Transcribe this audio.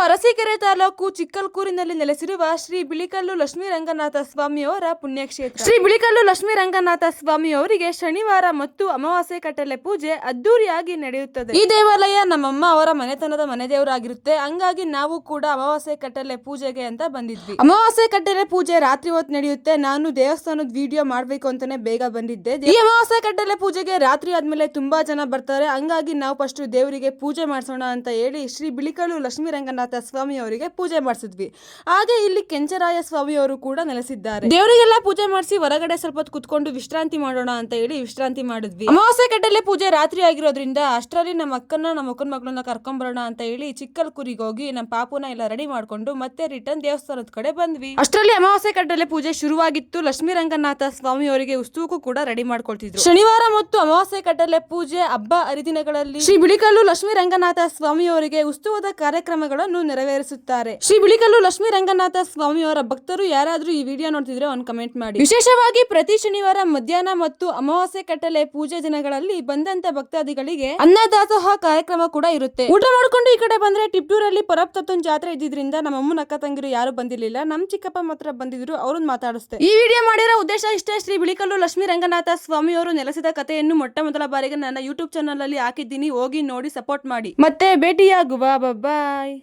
ಅರಸೀಕೆರೆ ತಾಲೂಕು ಚಿಕ್ಕಲ್ಕೂರಿನಲ್ಲಿ ನೆಲೆಸಿರುವ ಶ್ರೀ ಬಿಳಿಕಲ್ಲು ಲಕ್ಷ್ಮೀರಂಗನಾಥ ಸ್ವಾಮಿಯವರ ಪುಣ್ಯಕ್ಷೇತ್ರ. ಶ್ರೀ ಬಿಳಿಕಲ್ಲು ಲಕ್ಷ್ಮೀರಂಗನಾಥ ಸ್ವಾಮಿಯವರಿಗೆ ಶನಿವಾರ ಮತ್ತು ಅಮಾವಾಸ್ಯೆ ಕಟ್ಟಲೆ ಪೂಜೆ ಅದ್ದೂರಿಯಾಗಿ ನಡೆಯುತ್ತದೆ. ಈ ದೇವಾಲಯ ನಮ್ಮಮ್ಮ ಅವರ ಮನೆತನದ ಮನೆದೇವರಾಗಿರುತ್ತೆ. ಹಂಗಾಗಿ ನಾವು ಕೂಡ ಅಮಾವಾಸ್ಯೆ ಕಟ್ಟಲೆ ಪೂಜೆಗೆ ಅಂತ ಬಂದಿದ್ವಿ. ಅಮಾವಾಸ್ಯೆ ಕಟ್ಟಲೆ ಪೂಜೆ ರಾತ್ರಿ ಹೊತ್ತು ನಡೆಯುತ್ತೆ. ನಾನು ದೇವಸ್ಥಾನದ ವಿಡಿಯೋ ಮಾಡ್ಬೇಕು ಅಂತಾನೆ ಬೇಗ ಬಂದಿದ್ದೆ. ಈ ಅಮಾವಾಸ್ಯೆ ಕಟ್ಟಲೆ ಪೂಜೆಗೆ ರಾತ್ರಿ ಆದ್ಮೇಲೆ ತುಂಬಾ ಜನ ಬರ್ತಾರೆ. ಹಂಗಾಗಿ ನಾವು ಫಸ್ಟ್ ದೇವರಿಗೆ ಪೂಜೆ ಮಾಡಿಸೋಣ ಅಂತ ಹೇಳಿ ಶ್ರೀ ಬಿಳಿಕಲ್ಲು ಲಕ್ಷ್ಮೀರಂಗನಾಥ ಸ್ವಾಮಿ ಅವರಿಗೆ ಪೂಜೆ ಮಾಡಿಸಿದ್ವಿ. ಹಾಗೆ ಇಲ್ಲಿ ಕೆಂಚರಾಯ ಸ್ವಾಮಿ ಅವರು ಕೂಡ ನೆಲೆಸಿದ್ದಾರೆ. ದೇವರಿಗೆಲ್ಲ ಪೂಜೆ ಮಾಡಿಸಿ ಹೊರಗಡೆ ಸ್ವಲ್ಪ ಹೊತ್ತು ಕುತ್ಕೊಂಡು ವಿಶ್ರಾಂತಿ ಮಾಡೋಣ ಅಂತ ಹೇಳಿ ವಿಶ್ರಾಂತಿ ಮಾಡಿದ್ವಿ. ಅಮಾವಾಸ್ಯೆ ಕಟ್ಟಲೆ ಪೂಜೆ ರಾತ್ರಿ ಆಗಿರೋದ್ರಿಂದ ಅಷ್ಟರಲ್ಲಿ ನಮ್ಮ ಅಕ್ಕನ ಮಕ್ಕಳನ್ನ ಕರ್ಕೊಂಡ್ ಬರೋಣ ಅಂತ ಹೇಳಿ ಚಿಕ್ಕಲ್ಕೂರಿಗೆ ಹೋಗಿ ನಮ್ಮ ಪಾಪುನ ಎಲ್ಲ ರೆಡಿ ಮಾಡ್ಕೊಂಡು ಮತ್ತೆ ರಿಟರ್ನ್ ದೇವಸ್ಥಾನದ ಕಡೆ ಬಂದ್ವಿ. ಅಷ್ಟರಲ್ಲಿ ಅಮಾವಾಸ್ಯೆ ಕಟ್ಟಲೆ ಪೂಜೆ ಶುರುವಾಗಿತ್ತು. ಲಕ್ಷ್ಮೀರಂಗನಾಥ ಸ್ವಾಮಿ ಅವರಿಗೆ ಉತ್ಸವಕ್ಕೂ ಕೂಡ ರೆಡಿ ಮಾಡ್ಕೊಳ್ತಿದ್ರು. ಶನಿವಾರ ಮತ್ತು ಅಮಾವಾಸ್ಯೆ ಕಟ್ಟಲೆ ಪೂಜೆ ಹಬ್ಬ ಹರಿದಿನಗಳಲ್ಲಿ ಶ್ರೀ ಬಿಳಿಕಲ್ಲು ಲಕ್ಷ್ಮೀರಂಗನಾಥ ಸ್ವಾಮಿ ಅವರಿಗೆ ಉತ್ಸವದ ಕಾರ್ಯಕ್ರಮಗಳನ್ನು ನೆರವೇರಿಸುತ್ತಾರೆ. ಶ್ರೀ ಬಿಳಿಕಲ್ಲು ಲಕ್ಷ್ಮೀರಂಗನಾಥ ಸ್ವಾಮಿಯವರ ಭಕ್ತರು ಯಾರಾದ್ರೂ ಈ ವಿಡಿಯೋ ನೋಡ್ತಿದ್ರೆ ಒಂದು ಕಮೆಂಟ್ ಮಾಡಿ. ವಿಶೇಷವಾಗಿ ಪ್ರತಿ ಶನಿವಾರ ಮಧ್ಯಾಹ್ನ ಮತ್ತು ಅಮಾವಾಸ್ಯೆ ಕಟ್ಟಲೆ ಪೂಜೆ ದಿನಗಳಲ್ಲಿ ಬಂದಂತ ಭಕ್ತಾದಿಗಳಿಗೆ ಅನ್ನದಾಸೋಹ ಕಾರ್ಯಕ್ರಮ ಕೂಡ ಇರುತ್ತೆ. ಊಟ ಮಾಡ್ಕೊಂಡು ಈ ಕಡೆ ಬಂದ್ರೆ ಟಿಪ್ಟೂರ್ ಅಲ್ಲಿ ಪರಪ್ತತ್ತನ್ ಜಾತ್ರೆ ಇದ್ದಿದ್ರಿಂದ ನಮ್ಮ ಅಮ್ಮನ ಅಕ್ಕ ತಂಗಿರು ಯಾರು ಬಂದಿರ್ಲಿಲ್ಲ. ನಮ್ ಚಿಕ್ಕಪ್ಪ ಮಾತ್ರ ಬಂದಿದ್ರು. ಅವ್ರನ್ನ ಮಾತಾಡಿಸ್ತೆ. ಈ ವಿಡಿಯೋ ಮಾಡಿರೋ ಉದ್ದೇಶ ಇಷ್ಟೇ. ಶ್ರೀ ಬಿಳಿಕಲ್ಲು ಲಕ್ಷ್ಮೀರಂಗನಾಥ ಸ್ವಾಮಿಯವರು ನೆಲೆಸಿದ ಕಥೆಯನ್ನು ಮೊಟ್ಟ ಮೊದಲ ಬಾರಿಗೆ ನನ್ನ ಯೂಟ್ಯೂಬ್ ಚಾನಲ್ ಅಲ್ಲಿ ಹಾಕಿದ್ದೀನಿ. ಹೋಗಿ ನೋಡಿ ಸಪೋರ್ಟ್ ಮಾಡಿ. ಮತ್ತೆ ಭೇಟಿಯಾಗುವ. ಬಾಯ್.